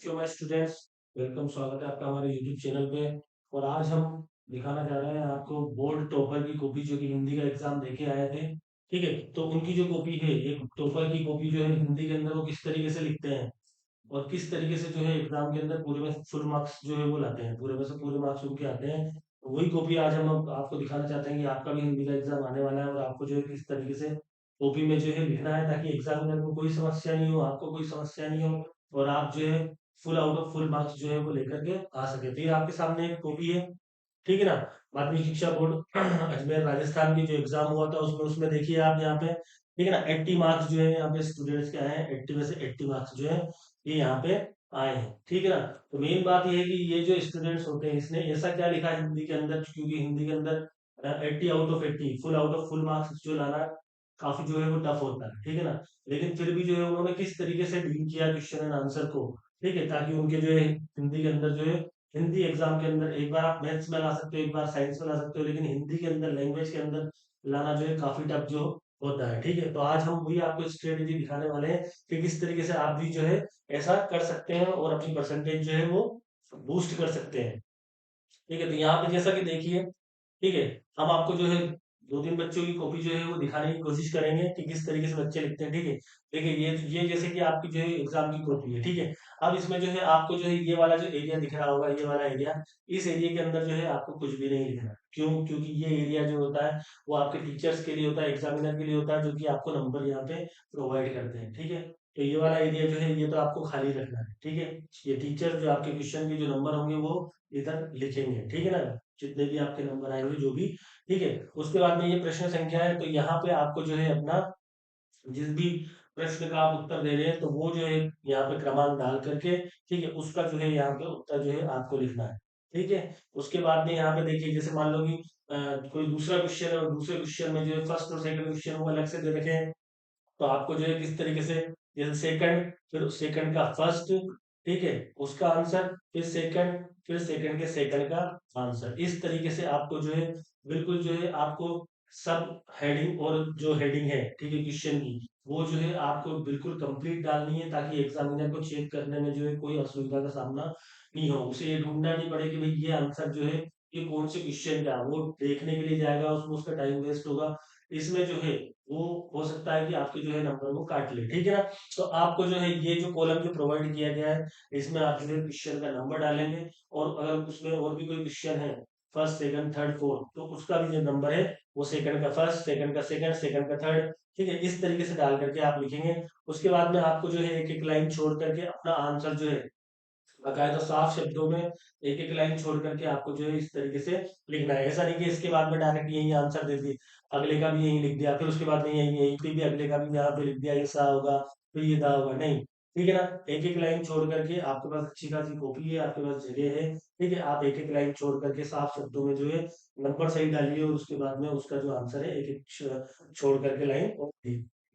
So my students, welcome, स्वागत है आपका हमारे यूट्यूब चैनल पे। और आज हम दिखाना चाह रहे हैं आपको बोर्ड टॉपर की कॉपी, जो कि हिंदी का एग्जाम देके आए थे। ठीक है, तो उनकी जो कॉपी है, एक टॉपर की कॉपी जो है हिंदी के अंदर, वो किस तरीके से लिखते हैं और किस तरीके से जो है एग्जाम के अंदर पूरे में फुल मार्क्स जो है वो लाते हैं, पूरे में से पूरे मार्क्स उनके आते हैं। तो वही कॉपी आज हम अब आपको दिखाना चाहते हैं कि आपका भी हिंदी का एग्जाम आने वाला है और आपको जो है किस तरीके से कॉपी में जो है लिखना है, ताकि एग्जामिनर को कोई समस्या नहीं हो, आपको कोई समस्या नहीं हो, और आप जो है full out of full marks जो है वो लेकर के आ सके। तो ये आपके सामने एक कॉपी है, ठीक है ना। माध्यमिक शिक्षा बोर्ड अजमेर राजस्थान की जो एग्जाम हुआ था उसमें उसमें देखिए आप यहाँ पे, ठीक है ना, 80 मार्क्स जो है यहाँ पे स्टूडेंट्स के आए हैं। 80 में से 80 मार्क्स जो है ये यहाँ पे आए हैं, ठीक है ना। तो मेन बात ये है कि ये जो स्टूडेंट्स होते हैं, इसने ऐसा क्या लिखा है हिंदी के अंदर, क्योंकि हिंदी के अंदर 80 out of 80 full out of full marks जो लाना काफी जो है वो टफ होता है, ठीक है ना। लेकिन फिर भी जो है उन्होंने किस तरीके से डील किया क्वेश्चन एंड आंसर को, ठीक है, ताकि उनके जो है हिंदी के अंदर जो है, हिंदी एग्जाम के अंदर एक बार आप मैथ्स में ला सकते हो, एक बार साइंस में ला सकते हो, लेकिन हिंदी के अंदर लैंग्वेज के अंदर लाना जो है काफी टफ जो होता है, ठीक है। तो आज हम वही आपको स्ट्रेटेजी दिखाने वाले हैं कि किस तरीके से आप भी जो है ऐसा कर सकते हैं और अपनी परसेंटेज जो है वो बूस्ट कर सकते हैं। ठीक है, तो यहाँ पे जैसा कि देखिए, ठीक है, हम आपको जो है दो तीन बच्चों की कॉपी जो है वो दिखाने की कोशिश करेंगे कि किस तरीके से बच्चे लिखते हैं, ठीक है। देखिए ये जैसे कि आपकी जो है एग्जाम की कॉपी है, ठीक है। अब इसमें जो है आपको जो है ये वाला जो एरिया दिख रहा होगा, ये वाला एरिया, इस एरिया के अंदर जो है आपको कुछ भी नहीं लिखना। क्यों? क्योंकि ये एरिया जो होता है वो आपके टीचर्स के लिए होता है, एग्जामिनर के लिए होता है, जो कि आपको नंबर यहाँ पे प्रोवाइड करते हैं, ठीक है। तो ये वाला एरिया जो है ये तो आपको खाली रखना है, ठीक है। ये टीचर जो आपके क्वेश्चन के जो नंबर होंगे वो इधर लिखेंगे, ठीक है ना, जितने भी आपके नंबर आएंगे जो भी, ठीक है। उसके बाद में ये प्रश्न संख्या है, तो यहाँ पे आपको जो है अपना जिस भी प्रश्न का आप उत्तर दे रहे हैं, तो वो जो है यहाँ पे क्रमांक डाल करके, ठीक है, उसका जो है यहाँ पे उत्तर जो है आपको लिखना है, ठीक है। उसके बाद में यहाँ पे देखिए, जैसे मान लो कि कोई दूसरा क्वेश्चन है और दूसरे क्वेश्चन में जो है फर्स्ट और सेकंड क्वेश्चन वो अलग से दे रखे हैं, तो आपको जो है किस तरीके से, जैसे सेकंड, फिर सेकंड का फर्स्ट, ठीक है, उसका आंसर, फिर सेकंड, फिर सेकंड के सेकंड का आंसर, इस तरीके से आपको जो है बिल्कुल जो है आपको सब हेडिंग, और जो हेडिंग है, ठीक है, क्वेश्चन की, वो जो है आपको बिल्कुल कंप्लीट डालनी है, ताकि एग्जामिनर को चेक करने में जो है कोई असुविधा का सामना नहीं हो, उसे ये ढूंढना नहीं पड़े कि भाई ये आंसर जो है ये कौन से क्वेश्चन का है। वो देखने के लिए जाएगा, उसमें उसका टाइम वेस्ट होगा। इसमें जो है वो हो सकता है कि आपके जो है नंबर को काट ले, ठीक है ना। तो आपको जो है ये जो कॉलम जो प्रोवाइड किया गया है, इसमें आप जो है क्वेश्चन का नंबर डालेंगे, और अगर उसमें और भी कोई क्वेश्चन है, फर्स्ट सेकंड थर्ड फोर्थ, तो उसका भी जो नंबर है वो सेकंड का फर्स्ट, सेकंड का सेकंड, सेकंड का थर्ड, ठीक है, इस तरीके से डाल करके आप लिखेंगे। उसके बाद में आपको जो है एक एक लाइन छोड़ करके अपना आंसर जो है बाकायदा साफ शब्दों में एक एक लाइन छोड़ करके आपको जो है इस तरीके से लिखना है। ऐसा नहीं कि इसके बाद में डायरेक्ट यही आंसर दे दी, अगले का भी यही लिख दिया, फिर उसके बाद में यही यही फिर भी अगले का भी यहाँ पे लिख दिया, ये सा होगा फिर ये दा होगा, नहीं, ठीक है ना। एक एक लाइन छोड़ करके, आपके पास अच्छी खासी कॉपी है, आपके पास जगह है, ठीक है, आप एक एक लाइन छोड़ करके साफ शब्दों में जो है नंबर सही डालिए, और उसके बाद में उसका जो आंसर है एक एक छोड़ करके लाइन और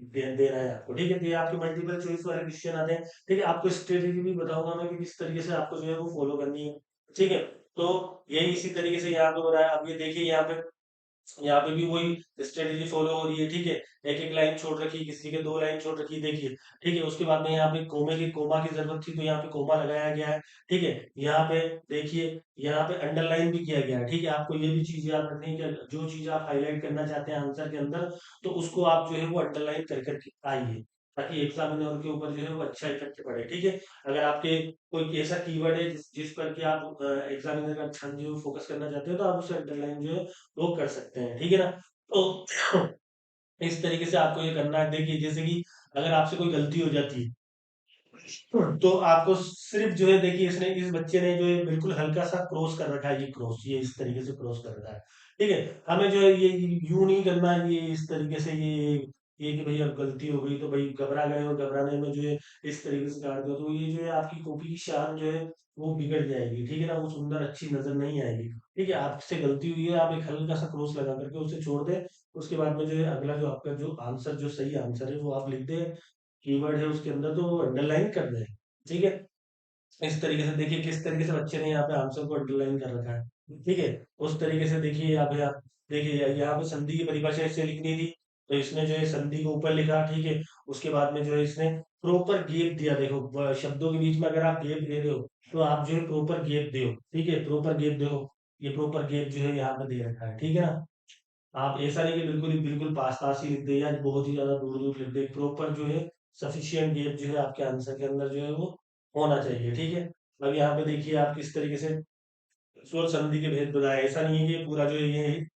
दे रहा है आपको, ठीक है। तो ये आपके मल्टीपल चॉइस वाले क्वेश्चन आते हैं, ठीक है। आपको स्ट्रेटेजी भी बताऊंगा मैं कि किस तरीके से आपको जो है वो फॉलो करनी है, ठीक है। तो यही इसी तरीके से यहाँ पे हो रहा है। अब ये देखिए यहाँ पे भी वही स्ट्रेटेजी फॉलो हो रही है, ठीक है। एक एक लाइन छोड़ रखी, किसी के दो लाइन छोड़ रखी, देखिए, ठीक है। उसके बाद में यहाँ पे कोमा की जरूरत थी, तो यहाँ पे कोमा लगाया गया है, ठीक है। यहाँ पे देखिए, यहाँ पे अंडरलाइन भी किया गया है, ठीक है। आपको ये भी चीज याद रखनी है कि जो चीज आप हाईलाइट करना चाहते हैं आंसर के अंदर, तो उसको आप जो है वो अंडरलाइन कर करके आइए, ताकि एग्जामिनर के ऊपर जो है वो अच्छा इफेक्ट पड़े, ठीक है। अगर आपके कोई ऐसा कीवर्ड है जिस पर कि आप एग्जामिनर का ध्यान जो फोकस करना चाहते हो, तो आप उसे अंडरलाइन जो है वो कर सकते हैं, ठीक है ना। तो इस तरीके से आपको ये करना है। देखिए, जैसे कि अगर आपसे कोई गलती हो जाती है, तो आपको सिर्फ जो है, देखिए, इसने इस बच्चे ने जो है बिल्कुल हल्का सा क्रॉस कर रखा है, ये क्रॉस, ये इस तरीके से क्रॉस कर रखा है, ठीक है। हमें जो है ये यूं नहीं करना है, ये इस तरीके से, ये कि भाई अब गलती हो गई तो भाई घबरा गए, और घबराने में जो है इस तरीके से काट दो, तो ये जो है आपकी कॉपी की शान जो है वो बिगड़ जाएगी, ठीक है ना, वो सुंदर अच्छी नजर नहीं आएगी, ठीक है। आपसे गलती हुई है, आप एक हल्का सा क्रॉस लगा करके उसे छोड़ दें। उसके बाद में जो है अगला जो आपका जो आंसर, जो सही आंसर है वो आप लिख दें, कीवर्ड है उसके अंदर तो अंडरलाइन कर दें, ठीक है। इस तरीके से देखिए किस तरीके से बच्चे ने यहाँ पे आंसर को अंडरलाइन कर रखा है, ठीक है। उस तरीके से देखिए यहाँ पे आप देखिए, यहाँ पे संधि की परिभाषा ऐसे लिखनी थी, तो इसने जो है संधि को ऊपर लिखा, ठीक है। उसके बाद में जो है इसने प्रॉपर गैप दिया, देखो शब्दों के बीच में अगर आप गैप दे रहे हो तो आप जो है प्रॉपर गैप दो, ठीक है, प्रॉपर गैप दो। ये प्रॉपर गैप जो है यहाँ पे दे रखा है, ठीक है ना। आप ऐसा नहीं कि बिल्कुल ही बिल्कुल पास पास ही लिख दे या बहुत ही ज्यादा दूर दूर लिख दे, प्रॉपर जो है सफिशियंट गैप जो है आपके आंसर के अंदर जो है वो होना चाहिए, ठीक है। अब यहाँ पे देखिए आप किस तरीके से स्वर संधि के भेद बताए, ऐसा नहीं है कि पूरा जो है ये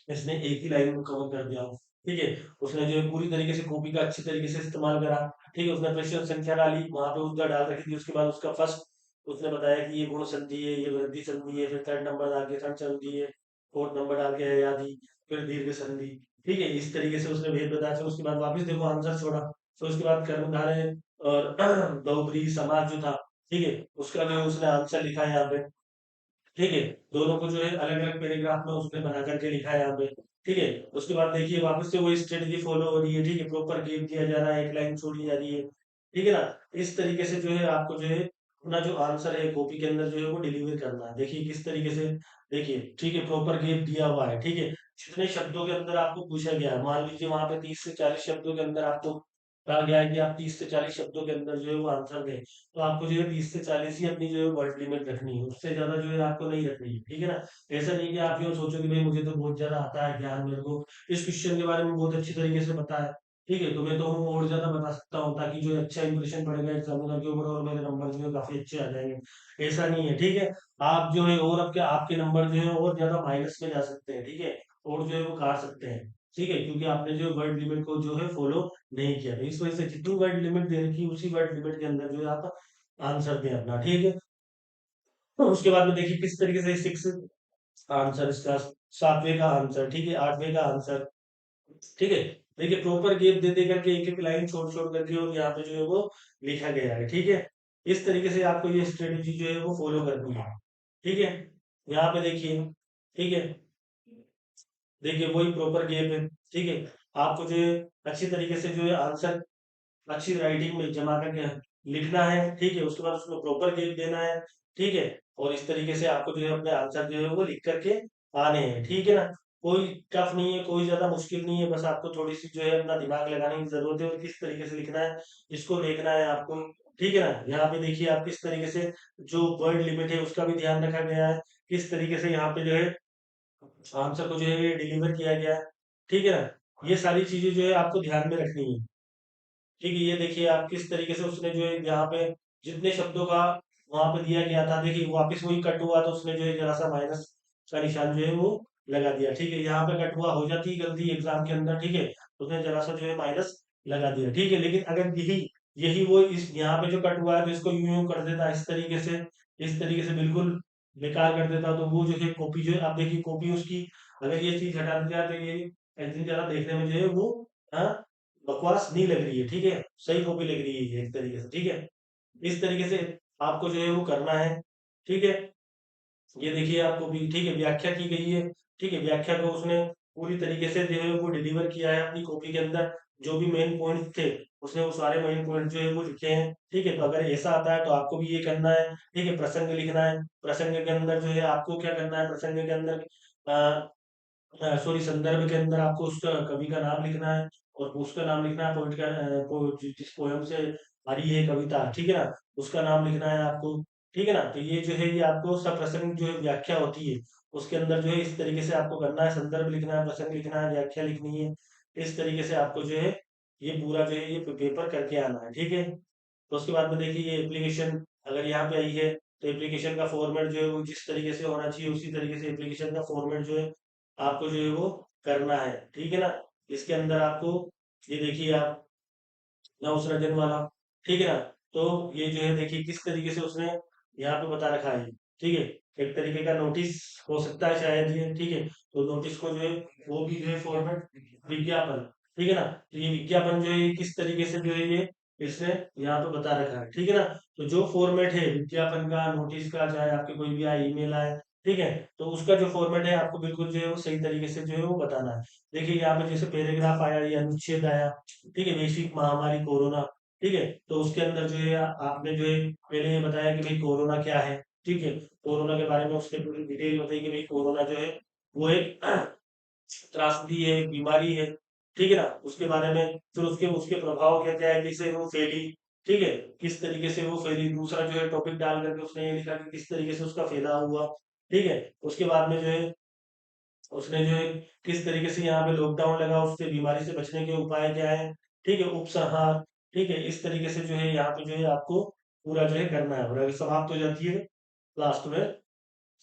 इसने एक ही लाइन को कवर कर दिया हो, ठीक है। उसने जो है पूरी तरीके से कॉपी का अच्छी तरीके से इस्तेमाल करा, ठीक है। उसने प्रश्न संख्या डाली, वहां पे उद्गा डाल रखी थी, उसके बाद उसका फर्स्ट उसने बताया कि ये गुण संधि है, ये वृद्धि संधि है, फिर थर्ड नंबर डाल के षण संधि है, फोर्थ नंबर डाल के अयाधि, फिर दीर्घ संधि, ठीक है। इस तरीके से उसने भेद बताया, फिर उसके बाद वापस देखो आंसर छोड़ा, फिर उसके बाद कर्मधारय और बहुब्रीहि समाज जो था, ठीक है, उसका जो है उसने आंसर लिखा है यहाँ पे, ठीक है। दोनों को जो है अलग अलग पैराग्राफ में उसने बना करके लिखा है यहाँ पे, ठीक है। उसके बाद देखिए वापस से वही स्ट्रेटजी फॉलो हो रही है, ठीक है, प्रॉपर गेप दिया जा रहा है, एक लाइन छोड़ी जा रही है, ठीक है ना। इस तरीके से जो है आपको जो है अपना जो आंसर है कॉपी के अंदर जो है वो डिलीवर करना है, देखिए किस तरीके से, देखिए, ठीक है, प्रॉपर गेप दिया हुआ है, ठीक है। जितने शब्दों के अंदर आपको पूछा गया है, मान लीजिए वहां पे 30 से 40 शब्दों के अंदर आपको कहा गया है कि आप 30 से 40 शब्दों के अंदर जो है वो आंसर दें, तो आपको जो है 30 से 40 ही अपनी जो है वर्ड लिमिट रखनी है, उससे ज्यादा जो है आपको नहीं रखनी है, ठीक है ना। ऐसा नहीं कि आप यूँ सोचो कि भाई मुझे तो बहुत ज्यादा आता है ज्ञान, मेरे को इस क्वेश्चन के बारे में बहुत अच्छी तरीके से पता है, ठीक है, तो मैं तो हूँ और ज्यादा बता सकता हूँ ताकि जो है अच्छा इंप्रेशन पड़ेगा एग्जामिनर के ऊपर और मेरे नंबर जो है काफी अच्छे आ जाएंगे। ऐसा नहीं है, ठीक है। आप जो है और आपके नंबर जो है और ज्यादा माइनस में जा सकते हैं, ठीक है, और जो है वो काट सकते हैं, ठीक है, क्योंकि आपने जो वर्ड लिमिट को जो है फॉलो नहीं किया, तो इस वजह से जितनी वर्ड लिमिट दे रखी है उसी वर्ड लिमिट के अंदर जो है आप आंसर दें अपना, ठीक है। तो उसके बाद में देखिए किस तरीके से सिक्स आंसर इसका, सातवें का आंसर, ठीक है, आठवें का आंसर, ठीक है। देखिए प्रॉपर गैप दे दे करके एक एक लाइन छोड़ छोड़ करके और यहाँ पे जो है वो लिखा गया है, ठीक है। इस तरीके से आपको ये स्ट्रेटेजी जो है वो फॉलो करनी है, ठीक है। यहाँ पे देखिए, ठीक है, देखिए वही प्रॉपर गैप है, ठीक है। आपको जो है अच्छी तरीके से जो है आंसर अच्छी राइटिंग में जमा करके लिखना है, ठीक है। उसके बाद उसमें प्रॉपर गेप देना है, ठीक है। और इस तरीके से आपको जो है अपने आंसर जो है वो लिख करके आने हैं, ठीक है ना। कोई टफ नहीं है, कोई ज्यादा मुश्किल नहीं है, बस आपको थोड़ी सी जो है अपना दिमाग लगाने की जरूरत है और किस तरीके से लिखना है इसको देखना है आपको, ठीक है ना। यहाँ पे देखिए आप किस तरीके से जो वर्ड लिमिट है उसका भी ध्यान रखा गया है, किस तरीके से यहाँ पे जो है आंसर को जो है डिलीवर किया गया है, ठीक है ना। ये सारी चीजें जो है आपको ध्यान में रखनी है, ठीक है। ये देखिए आप किस तरीके से उसने जो है यहाँ पे जितने शब्दों का वहां पे दिया गया था, देखिए वापस वही कट हुआ तो उसने जो है जरा सा माइनस का निशान जो है वो लगा दिया, ठीक है। यहाँ पे कट हुआ, हो जाती है गलती एग्जाम के अंदर, ठीक है, तो उसने जरा सा जो है माइनस लगा दिया, ठीक है। लेकिन अगर यही यही वो इस यहाँ पे जो कट हुआ है तो इसको यूं यूं कर देता इस तरीके से, इस तरीके से बिल्कुल बेकार कर देता, तो वो जो है कॉपी जो है, आप देखिए कॉपी उसकी अगर ये चीज हटा दी जाए तो ये इतनी ज्यादा देखने में जो है वो, हाँ, बकवास नहीं लग रही है, ठीक है, सही कॉपी लग रही है ये एक तरीके से, ठीक है। इस तरीके से आपको जो है वो करना है, ठीक है। ये देखिए आपको भी, ठीक है, व्याख्या की गई है, ठीक है, व्याख्या को उसने पूरी तरीके से जो है वो डिलीवर किया है अपनी कॉपी के अंदर, जो भी मेन पॉइंट थे उसने वो सारे मेन पॉइंट जो है वो लिखे हैं, ठीक है। तो अगर ऐसा आता है तो आपको भी ये करना है, ठीक है। प्रसंग लिखना है, प्रसंग के अंदर जो है आपको क्या करना है, प्रसंग के अंदर सॉरी संदर्भ के अंदर आपको उसका कवि का नाम लिखना है और उसका नाम लिखना है, पोइट का जिस पोयम से आ रही है कविता, ठीक है ना, उसका नाम लिखना है आपको, ठीक है ना। तो ये जो है ये आपको सब प्रसंग जो है व्याख्या होती है उसके अंदर जो है इस तरीके से आपको करना है, संदर्भ लिखना है, प्रसंग लिखना है, व्याख्या लिखनी है, इस तरीके से आपको जो है ये पूरा जो है ये पेपर करके आना है, ठीक है। तो उसके बाद में देखिए ये एप्लीकेशन अगर यहाँ पे आई है तो एप्लीकेशन का फॉर्मेट जो है वो जिस तरीके से होना चाहिए उसी तरीके से एप्लीकेशन का फॉर्मेट जो है आपको जो है वो करना है, ठीक है ना। इसके अंदर आपको ये देखिए आप नवसृजन वाला, ठीक है ना। तो ये जो है देखिए किस तरीके से उसने यहाँ पे बता रखा है, ठीक है। एक तरीके का नोटिस हो सकता है शायद ये, ठीक है। तो नोटिस को जो है वो भी जो है फॉर्मेट विज्ञापन, ठीक है ना। तो ये विज्ञापन जो है ये किस तरीके से जो है ये इसने यहाँ पे बता रखा है, ठीक है ना। तो जो फॉर्मेट है विज्ञापन का, नोटिस का, चाहे आपके कोई भी आए ईमेल आए, ठीक है, तो उसका जो फॉर्मेट है आपको बिल्कुल जो है वो सही तरीके से जो है वो बताना है। देखिए यहाँ पे जैसे पैराग्राफ आया या अनुच्छेद आया, ठीक है, वैश्विक महामारी कोरोना, ठीक है, तो उसके अंदर जो है आपने जो है पहले ये बताया कि भाई कोरोना क्या है, ठीक है, कोरोना के बारे में उसने पूरी डिटेल बताई कि भाई कोरोना जो है वो एक त्रासदी है, एक बीमारी है, ठीक है ना, उसके बारे में, फिर उसके उसके प्रभाव क्या क्या है, कैसे वो फैली, ठीक है, किस तरीके से वो फैली, दूसरा जो है टॉपिक डाल करके उसने ये लिखा कि किस तरीके से उसका फैलाव हुआ, ठीक है। उसके बाद में जो है उसने जो है किस तरीके से यहाँ पे लॉकडाउन लगा, उससे बीमारी से बचने के उपाय क्या है, ठीक है, उपसंहार, ठीक है, इस तरीके से जो है यहाँ पे जो है आपको पूरा जो है करना है, और अगर समाप्त हो जाती है लास्ट में,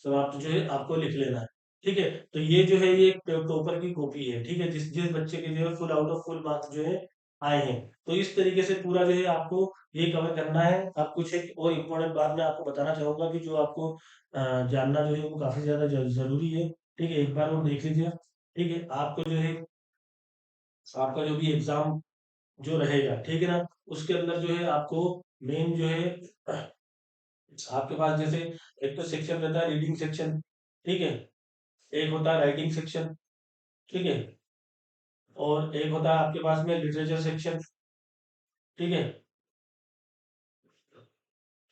समाप्त जो है आपको लिख लेना है, ठीक है। तो ये जो है ये टॉपर की कॉपी है, ठीक है, जिस जिस बच्चे के जो है full out of full marks जो है आए हैं। तो इस तरीके से पूरा जो है आपको ये कवर करना है। अब कुछ एक और इम्पोर्टेंट बात मैं आपको बताना चाहूंगा कि जो आपको जानना जो है वो काफी ज्यादा जरूरी है, ठीक है, एक बार और देख लीजिए, ठीक है। आपको जो है आपका जो भी एग्जाम जो रहेगा, ठीक है ना, उसके अंदर जो है आपको मेन जो है आपके पास जैसे एक तो सेक्शन रहता है रीडिंग सेक्शन, ठीक है, एक होता है राइटिंग सेक्शन, ठीक है, और एक होता है आपके पास में लिटरेचर सेक्शन, ठीक है,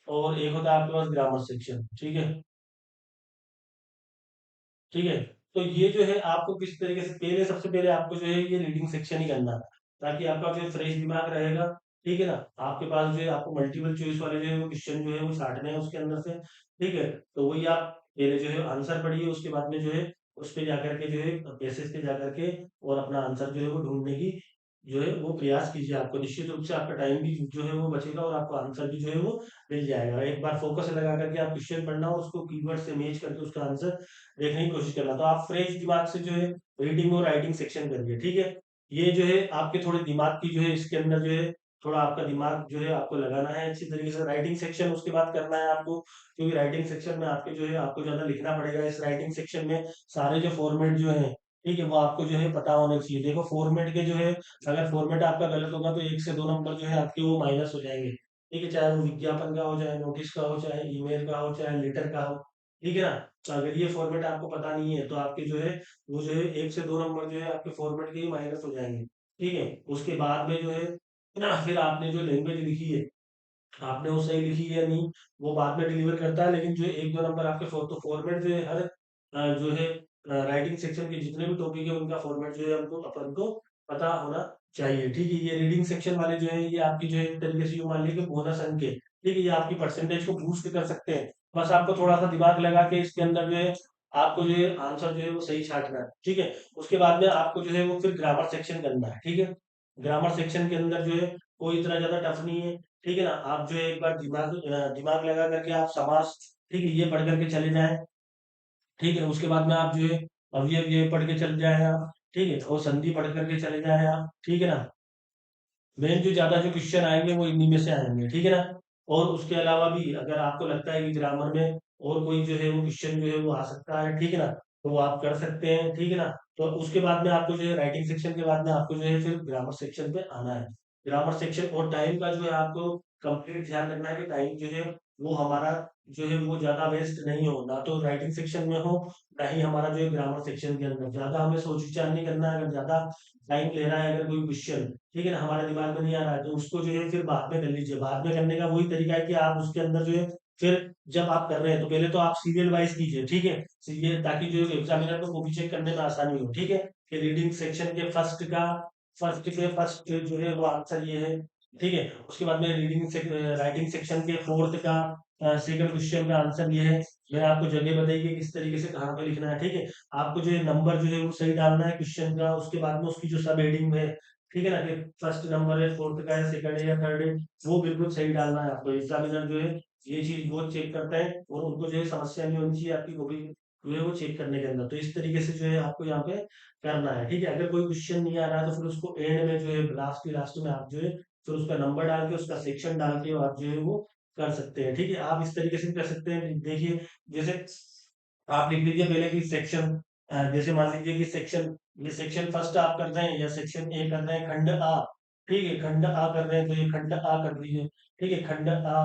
और एक होता है आपके पास ग्रामर सेक्शन, ठीक है, ठीक है। तो ये जो है आपको किस तरीके से, पहले सबसे पहले आपको जो है ये रीडिंग सेक्शन ही करना है, ताकि आपका जो फ्रेश दिमाग रहेगा, ठीक है ना। आपके पास जो है आपको मल्टीपल चॉइस वाले जो है वो क्वेश्चन जो है वो छांटने हैं उसके अंदर से, ठीक है। तो वही आप पहले जो है आंसर पढ़िए, उसके बाद में जो है उस पे जाकर के जो है बेसिस पे जाकर के और अपना आंसर जो है वो ढूंढने की जो है वो प्रयास कीजिए। आपको निश्चित रूप से आपका टाइम भी जो है वो बचेगा और आपको आंसर भी जो है वो मिल जाएगा। एक बार फोकस लगा करके आप क्वेश्चन पढ़ना और उसको कीवर्ड से मैच करके उसका आंसर देखने की कोशिश करना। तो आप फ्रेश दिमाग से जो है रीडिंग और राइटिंग सेक्शन करिए, ठीक है। ये जो है आपके थोड़े दिमाग की जो है इसके अंदर जो है थोड़ा आपका दिमाग जो है आपको लगाना है अच्छी तरीके से। राइटिंग सेक्शन उसके बाद करना है आपको, क्योंकि राइटिंग सेक्शन में आपके जो है आपको ज्यादा लिखना पड़ेगा। इस राइटिंग सेक्शन में सारे जो फॉर्मेट जो है, ठीक है, वो आपको जो है पता होना चाहिए। देखो फॉर्मेट के जो है, अगर फॉर्मेट आपका गलत होगा तो 1 से 2 नंबर जो है आपके वो माइनस हो जाएंगे, ठीक है, चाहे वो विज्ञापन का हो, चाहे नोटिस का हो, चाहे ईमेल का हो, चाहे लेटर का हो, ठीक है ना। तो अगर ये फॉर्मेट आपको पता नहीं है तो आपके जो है वो जो है 1 से 2 नंबर जो है आपके फॉर्मेट के ही माइनस हो जाएंगे, ठीक है। उसके बाद में जो है ना फिर आपने जो लैंग्वेज लिखी है, आपने वो सही लिखी है या नहीं वो बाद में डिलीवर करता है, लेकिन जो 1 2 नंबर आपके तो फॉर्मेट जो है हर जो है राइटिंग सेक्शन के जितने भी टॉपिक है उनका फॉर्मेट जो है हमको अपन को पता होना चाहिए, ठीक है। ये रीडिंग सेक्शन वाले जो है ये आपकी जो है एक तरीके से यूँ मान लीजिए कि बोनस अंक है, ठीक है, ये आपकी परसेंटेज को बूस्ट कर सकते हैं। बस आपको थोड़ा सा दिमाग लगा के इसके अंदर जो है आपको जो है आंसर जो है वो सही छांटना है, ठीक है। उसके बाद में आपको जो है वो फिर ग्रामर सेक्शन करना है, ठीक है। ग्रामर सेक्शन के अंदर जो है कोई इतना ज्यादा टफ नहीं है, ठीक है ना। आप जो है एक बार दिमाग लगा करके आप समास, ठीक है, ये पढ़ करके चले जाएं, ठीक है। उसके बाद में आप जो है अवयव ये पढ़ के चले जाए आप, ठीक है, और संधि पढ़ करके चले जाए आप, ठीक है ना। मेन जो ज्यादा जो क्वेश्चन आएंगे वो इन्हीं में से आएंगे, ठीक है ना। और उसके अलावा भी अगर आपको लगता है कि ग्रामर में और कोई जो है वो क्वेश्चन जो है वो आ सकता है, ठीक है ना, तो वो आप कर सकते हैं, ठीक है ना। तो उसके बाद में आपको जो है राइटिंग सेक्शन के बाद में आपको जो है फिर ग्रामर सेक्शन पे आना है। ग्रामर सेक्शन और टाइम का जो है आपको कंप्लीट ध्यान रखना है कि टाइम जो है वो हमारा जो है वो ज्यादा वेस्ट नहीं हो, ना तो राइटिंग सेक्शन में हो ना ही हमारा जो है ग्रामर सेक्शन के अंदर। ज्यादा हमें सोच विचार नहीं करना है, अगर ज्यादा टाइम ले रहा है अगर कोई क्वेश्चन, ठीक है ना, हमारे दिमाग में नहीं आ रहा है तो उसको जो है फिर बाद में कर लीजिए। बाद में करने का वही तरीका है कि आप उसके अंदर जो है फिर जब आप कर रहे हैं तो पहले तो आप सीरियल वाइज कीजिए, ठीक है, सीरियल, ताकि जो एग्जामिनर को कॉपी चेक करने में आसानी हो, ठीक है। कि रीडिंग सेक्शन के फर्स्ट जो है वो आंसर ये है, ठीक है। उसके बाद में राइटिंग सेक्शन के फोर्थ का सेकंड क्वेश्चन का आंसर ये है। मैंने आपको जगह बताई कि किस तरीके से कहाँ पे लिखना है, ठीक है। आपको जो है नंबर जो है वो सही डालना है क्वेश्चन का, उसके बाद में उसकी जो सब हेडिंग है, ठीक है ना, कि फर्स्ट नंबर है, फोर्थ का है, सेकंड है या थर्ड है, वो बिल्कुल सही डालना है आपको। एग्जामिनर जो है ये चीज बहुत चेक करता है और उनको जो है समस्या नहीं होनी चाहिए आपकी कॉपी जो है वो चेक करने के अंदर। तो इस तरीके से जो है आपको यहाँ पे करना है, ठीक है। अगर कोई क्वेश्चन नहीं आ रहा है तो फिर उसको एंड में जो है लास्ट में आप जो है फिर उसका नंबर डाल के उसका सेक्शन डाल के आप जो है वो कर सकते हैं, ठीक है। आप इस तरीके से भी कर सकते हैं। देखिए जैसे आप लिख लीजिए पहले कि सेक्शन, जैसे मान लीजिए कि सेक्शन, ये सेक्शन फर्स्ट आप कर रहे हैं या सेक्शन ए कर रहे हैं, खंड आ, ठीक है, खंड आ कर रहे हैं तो ये खंड आ कर दीजिए, ठीक है, खंड आ,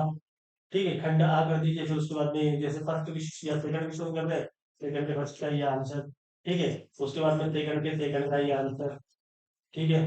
ठीक है, खंड आ कर दीजिए। फिर उसके बाद में जैसे फर्स्ट विषय या सेकंड विषय कर रहे हैं, सेकंड के फर्स्ट का ये आंसर, ठीक है। उसके बाद में सेकंड के सेकंड का ये आंसर, ठीक है।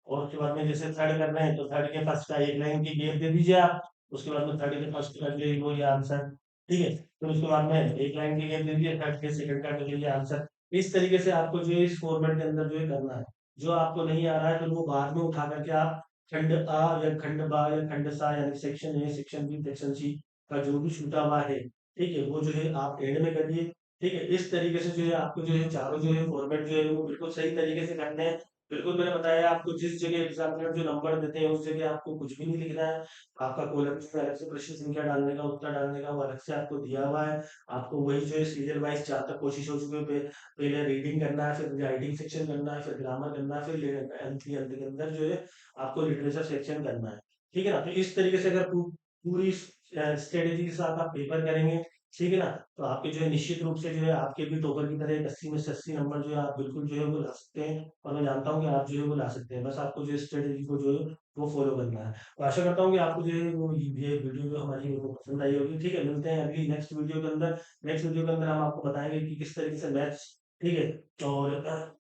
और उसके बाद में जैसे थर्ड कर रहे हैं तो थर्ड के फर्स्ट का एक लाइन की गैप दे दीजिए आप, उसके बाद में थर्ड के फर्स्ट का ले लो ये आंसर, ठीक है। फिर उसके बाद में एक लाइन की गैप दे दीजिए, थर्ड के सेकंड का ले लीजिए आंसर। इस तरीके से आपको जो है इस फॉर्मेट के अंदर जो है करना है। जो आपको नहीं आ रहा है फिर वो बाद में उठा करके आप खंड आ या खंड बा या खंड सा यानी section A, section B, section C का जो भी छूटा हुआ है, ठीक है, वो जो है आप एंड में करिए। ठीक है, इस तरीके से जो है आपको जो है चारों जो है फॉर्मेट जो है वो बिल्कुल सही तरीके से करने हैं। बिल्कुल मैंने बताया आपको, जिस जगह एग्जामिनर जो नंबर देते हैं उस जगह आपको कुछ भी नहीं लिखना है। आपका कॉलम में अलग से प्रश्न संख्या डालने का, उत्तर डालने का वो अलग से आपको दिया हुआ है। आपको वही जो है सीरियल वाइज जहाँ तक कोशिश हो चुकी है, पहले रीडिंग करना है, फिर राइटिंग सेक्शन करना है, फिर ग्रामर करना है, फिर अंत के अंदर जो है आपको लिटरेचर सेक्शन करना है। ठीक है ना, तो इस तरीके से अगर पूरी स्ट्रेटेजी के साथ आप पेपर करेंगे, ठीक है ना, तो आपके जो है निश्चित रूप से जो है आपके भी टोपल की तरह 80 में से 80 नंबर जो है आप बिल्कुल जो है वो ला सकते हैं। और मैं जानता हूँ कि आप जो है वो ला सकते हैं, बस आपको जो स्ट्रेटेजी को जो है वो फॉलो करना है। तो आशा करता हूँ कि आपको जो है वो ये वीडियो जो हमारी वो पसंद आई होगी। ठीक है, मिलते हैं अगली नेक्स्ट वीडियो के अंदर। नेक्स्ट वीडियो के अंदर हम आपको बताएंगे कि किस तरीके से मैथ्स, ठीक है, और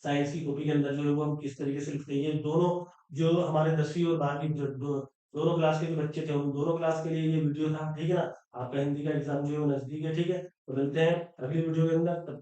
साइंस की कॉपी के अंदर जो है वो हम किस तरीके से लिखते हैं। ये दोनों जो हमारे 10वीं और 12वीं दोनों क्लास के जो बच्चे थे उन दोनों क्लास के लिए ये वीडियो था। ठीक है ना, आपका हिंदी का एग्जाम जो है वो नजदीक है। ठीक है, तो मिलते हैं अगली वीडियो के अंदर।